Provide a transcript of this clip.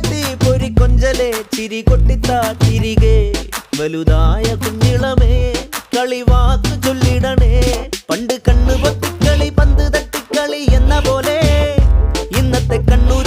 തീ പൊരി കൊഞ്ചലെ ചിരി കൊട്ടിത്താ തിരികെ വലുതായ കുഞ്ഞിളമേ കളിവാക്ക് ചൊല്ലിടണേ പണ്ട് കണ്ണു പൊത്തിക്കളി പന്ത് തട്ടിക്കളി എന്ന പോലെ ഇന്നത്തെ കണ്ണു